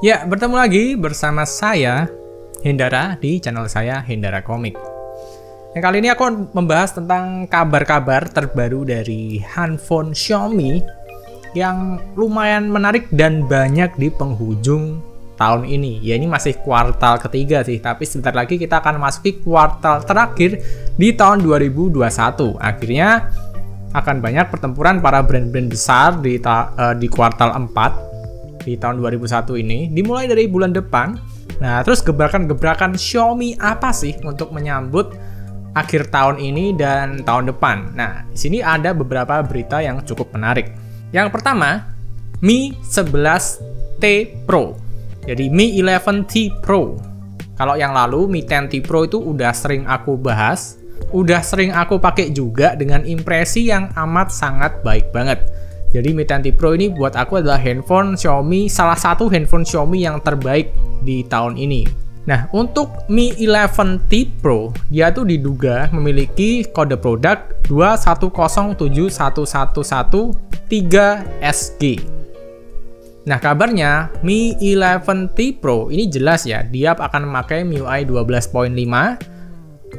Ya, bertemu lagi bersama saya, Hendara, di channel saya, Hendara Komik. Yang kali ini aku membahas tentang kabar-kabar terbaru dari handphone Xiaomi yang lumayan menarik dan banyak di penghujung tahun ini. Ya, ini masih kuartal ketiga sih, tapi sebentar lagi kita akan masuki kuartal terakhir di tahun 2021. Akhirnya akan banyak pertempuran para brand-brand besar di kuartal 4 di tahun 2001 ini, dimulai dari bulan depan. Nah, terus gebrakan-gebrakan Xiaomi apa sih untuk menyambut akhir tahun ini dan tahun depan? Nah, di sini ada beberapa berita yang cukup menarik. Yang pertama, Mi 11T Pro. Jadi Mi 11T Pro. Kalau yang lalu Mi 10T Pro itu udah sering aku bahas, udah sering aku pakai juga dengan impresi yang amat sangat baik banget. Jadi Mi 10T Pro ini buat aku adalah handphone Xiaomi, salah satu handphone Xiaomi yang terbaik di tahun ini. Nah, untuk Mi 11T Pro, dia tuh diduga memiliki kode produk 210711113SG. Nah, kabarnya Mi 11T Pro ini jelas ya, dia akan memakai MIUI 12.5,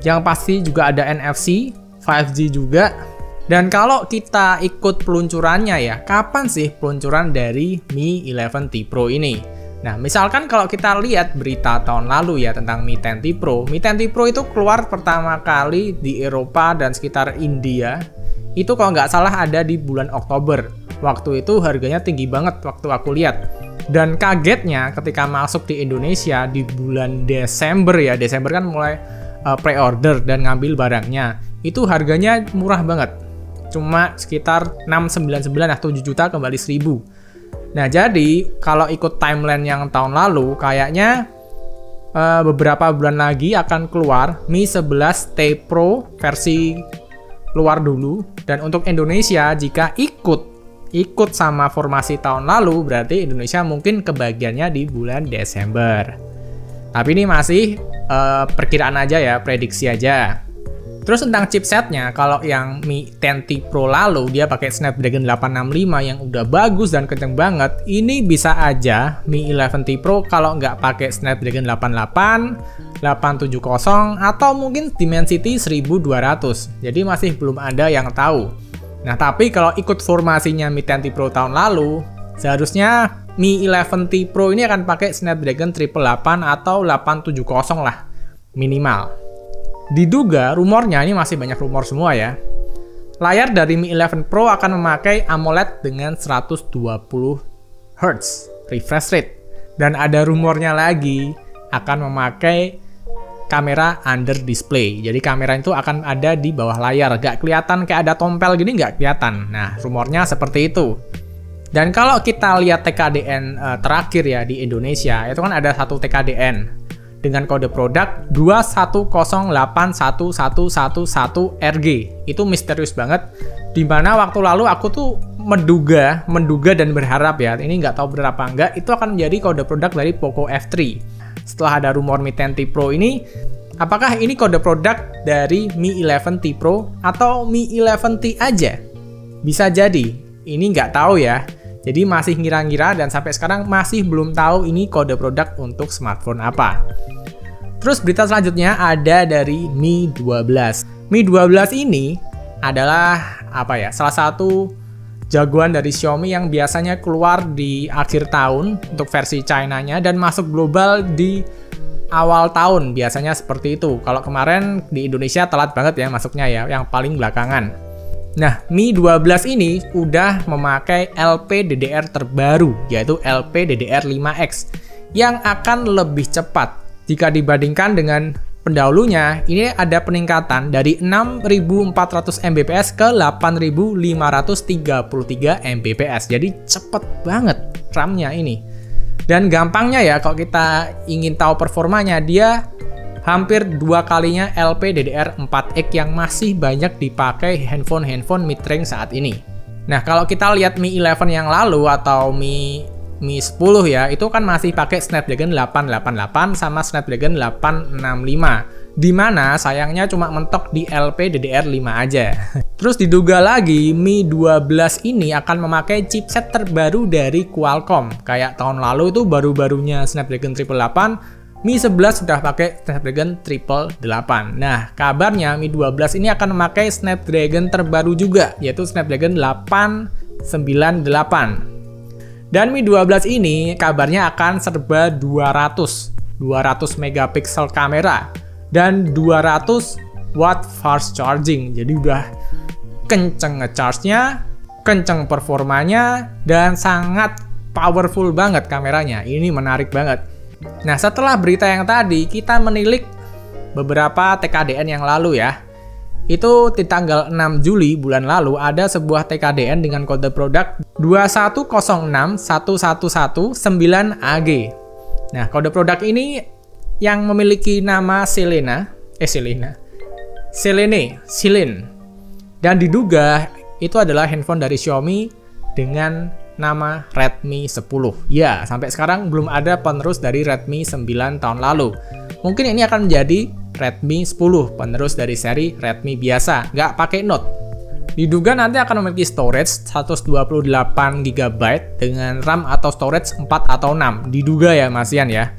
yang pasti juga ada NFC, 5G juga. Dan kalau kita ikut peluncurannya ya, kapan sih peluncuran dari Mi 11T Pro ini? Nah, misalkan kalau kita lihat berita tahun lalu ya tentang Mi 10T Pro. Mi 10T Pro itu keluar pertama kali di Eropa dan sekitar India. Itu kalau nggak salah ada di bulan Oktober. Waktu itu harganya tinggi banget waktu aku lihat. Dan kagetnya ketika masuk di Indonesia di bulan Desember ya. Desember kan mulai pre-order dan ngambil barangnya. Itu harganya murah banget. Cuma sekitar 699, 7 juta kembali 1000. Nah, jadi kalau ikut timeline yang tahun lalu, kayaknya beberapa bulan lagi akan keluar Mi 11T Pro versi luar dulu. Dan untuk Indonesia, jika ikut sama formasi tahun lalu, berarti Indonesia mungkin kebagiannya di bulan Desember. Tapi ini masih perkiraan aja ya, prediksi aja. Terus tentang chipsetnya, kalau yang Mi 10T Pro lalu dia pakai Snapdragon 865 yang udah bagus dan kenceng banget. Ini bisa aja Mi 11T Pro kalau nggak pakai Snapdragon 88, 870 atau mungkin Dimensity 1200. Jadi masih belum ada yang tahu. Nah, tapi kalau ikut formasinya Mi 10T Pro tahun lalu, seharusnya Mi 11T Pro ini akan pakai Snapdragon 888 atau 870 lah minimal. Diduga, rumornya ini masih banyak rumor semua ya. Layar dari Mi 11 Pro akan memakai AMOLED dengan 120 Hz refresh rate. Dan ada rumornya lagi akan memakai kamera under display. Jadi kamera itu akan ada di bawah layar, gak kelihatan kayak ada tompel gini, gak kelihatan. Nah, rumornya seperti itu. Dan kalau kita lihat TKDN terakhir ya di Indonesia, itu kan ada satu TKDN dengan kode produk 210811111RG. Itu misterius banget. Dimana waktu lalu aku tuh menduga dan berharap ya, ini nggak tahu berapa enggak, itu akan menjadi kode produk dari Poco F3. Setelah ada rumor Mi 10T Pro ini, apakah ini kode produk dari Mi 11T Pro atau Mi 11T aja? Bisa jadi, ini nggak tahu ya. Jadi masih ngira-ngira dan sampai sekarang masih belum tahu ini kode produk untuk smartphone apa. Terus berita selanjutnya ada dari Mi 12. Mi 12 ini adalah salah satu jagoan dari Xiaomi yang biasanya keluar di akhir tahun untuk versi China-nya dan masuk global di awal tahun, biasanya seperti itu. Kalau kemarin di Indonesia telat banget ya masuknya ya, yang paling belakangan. Nah, Mi 12 ini udah memakai LPDDR terbaru, yaitu LPDDR5X, yang akan lebih cepat. Jika dibandingkan dengan pendahulunya, ini ada peningkatan dari 6400 Mbps ke 8533 Mbps. Jadi cepet banget RAM-nya ini. Dan gampangnya ya, kalau kita ingin tahu performanya, dia hampir 2 kalinya LPDDR4X yang masih banyak dipakai handphone mid-range saat ini. Nah, kalau kita lihat Mi 11 yang lalu atau Mi Mi 10 ya, itu kan masih pakai Snapdragon 888 sama Snapdragon 865. Dimana sayangnya cuma mentok di LPDDR5 aja. Terus diduga lagi Mi 12 ini akan memakai chipset terbaru dari Qualcomm. Kayak tahun lalu itu baru-barunya Snapdragon 888, Mi 11 sudah pakai Snapdragon 888. Nah, kabarnya Mi 12 ini akan memakai Snapdragon terbaru juga, yaitu Snapdragon 898. Dan Mi 12 ini kabarnya akan serba 200 megapiksel kamera dan 200 watt fast charging. Jadi udah kenceng nge-charge-nya, kenceng performanya, dan sangat powerful banget kameranya. Ini menarik banget. Nah, setelah berita yang tadi, kita menilik beberapa TKDN yang lalu ya. Itu di tanggal 6 Juli bulan lalu ada sebuah TKDN dengan kode produk 210611119AG. Nah, kode produk ini yang memiliki nama Selene. Dan diduga itu adalah handphone dari Xiaomi dengan nama Redmi 10. Ya, sampai sekarang belum ada penerus dari Redmi 9 tahun lalu. Mungkin ini akan menjadi Redmi 10, penerus dari seri Redmi biasa, nggak pakai Note. Diduga nanti akan memiliki storage 128 GB dengan RAM atau storage 4 atau 6. Diduga ya, Mas Ian ya.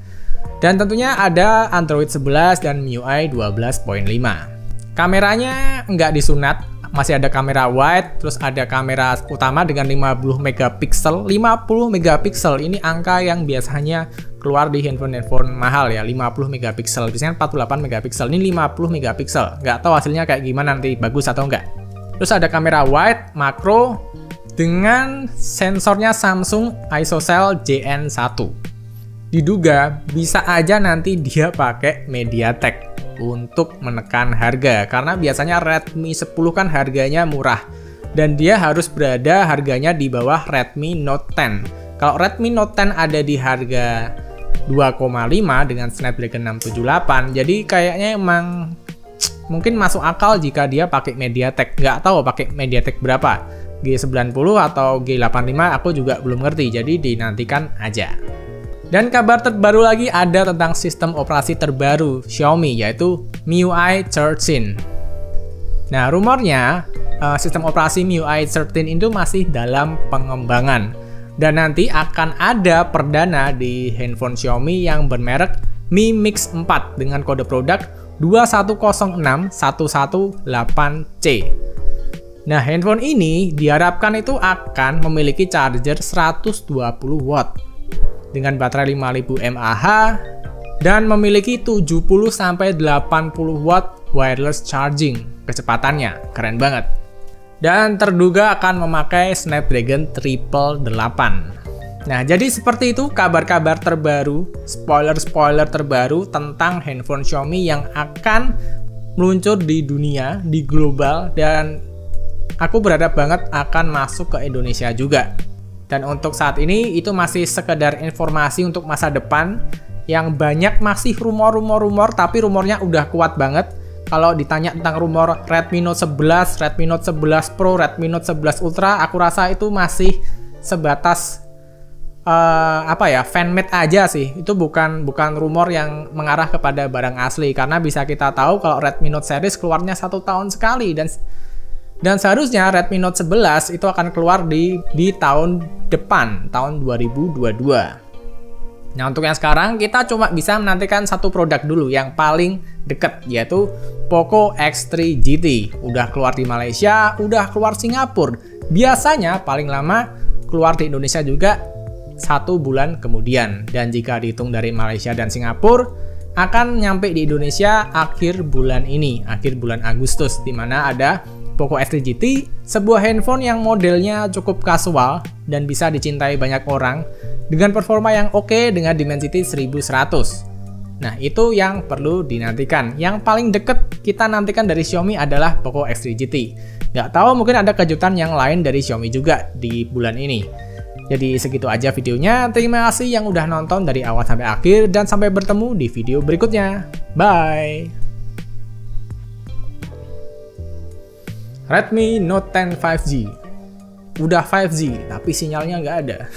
Dan tentunya ada Android 11 dan MIUI 12.5. Kameranya nggak disunat, masih ada kamera wide, terus ada kamera utama dengan 50 megapiksel. 50 megapiksel ini angka yang biasanya keluar di handphone mahal ya, 50 megapiksel. Biasanya 48 megapiksel, ini 50 megapiksel. Nggak tahu hasilnya kayak gimana nanti, bagus atau enggak. Terus ada kamera wide, makro, dengan sensornya Samsung ISOCELL JN1. Diduga bisa aja nanti dia pakai MediaTek untuk menekan harga, karena biasanya Redmi 10 kan harganya murah dan dia harus berada harganya di bawah Redmi Note 10. Kalau Redmi Note 10 ada di harga 2,5 dengan Snapdragon 678, jadi kayaknya emang mungkin masuk akal jika dia pakai MediaTek. Nggak tahu pakai MediaTek berapa, G90 atau G85, aku juga belum ngerti, jadi dinantikan aja. Dan kabar terbaru lagi ada tentang sistem operasi terbaru Xiaomi, yaitu MIUI 13. Nah, rumornya sistem operasi MIUI 13 itu masih dalam pengembangan. Dan nanti akan ada perdana di handphone Xiaomi yang bermerek Mi Mix 4 dengan kode produk 2106118C. Nah, handphone ini diharapkan itu akan memiliki charger 120 watt. Dengan baterai 5000 mAh dan memiliki 70-80 watt wireless charging kecepatannya. Keren banget. Dan terduga akan memakai Snapdragon 888. Nah, jadi seperti itu kabar-kabar terbaru, spoiler-spoiler terbaru tentang handphone Xiaomi yang akan meluncur di dunia, di global, dan aku berharap banget akan masuk ke Indonesia juga. Dan untuk saat ini itu masih sekedar informasi untuk masa depan yang banyak masih rumor-rumor, tapi rumornya udah kuat banget. Kalau ditanya tentang rumor Redmi Note 11, Redmi Note 11 Pro, Redmi Note 11 Ultra, aku rasa itu masih sebatas fanmade aja sih. Itu bukan rumor yang mengarah kepada barang asli, karena bisa kita tahu kalau Redmi Note series keluarnya 1 tahun sekali, dan seharusnya Redmi Note 11 itu akan keluar di tahun depan, tahun 2022. Nah, untuk yang sekarang kita cuma bisa menantikan satu produk dulu yang paling deket, yaitu Poco X3 GT. Udah keluar di Malaysia, udah keluar Singapura. Biasanya paling lama keluar di Indonesia juga 1 bulan kemudian. Dan jika dihitung dari Malaysia dan Singapura, akan nyampe di Indonesia akhir bulan ini, akhir bulan Agustus, di mana ada Poco X3 GT, sebuah handphone yang modelnya cukup kasual dan bisa dicintai banyak orang dengan performa yang oke dengan Dimensity 1100. Nah, itu yang perlu dinantikan. Yang paling deket kita nantikan dari Xiaomi adalah Poco X3 GT. Nggak tahu, mungkin ada kejutan yang lain dari Xiaomi juga di bulan ini. Jadi segitu aja videonya. Terima kasih yang udah nonton dari awal sampai akhir, dan sampai bertemu di video berikutnya. Bye! Redmi Note 10 5G. Udah 5G, tapi sinyalnya nggak ada.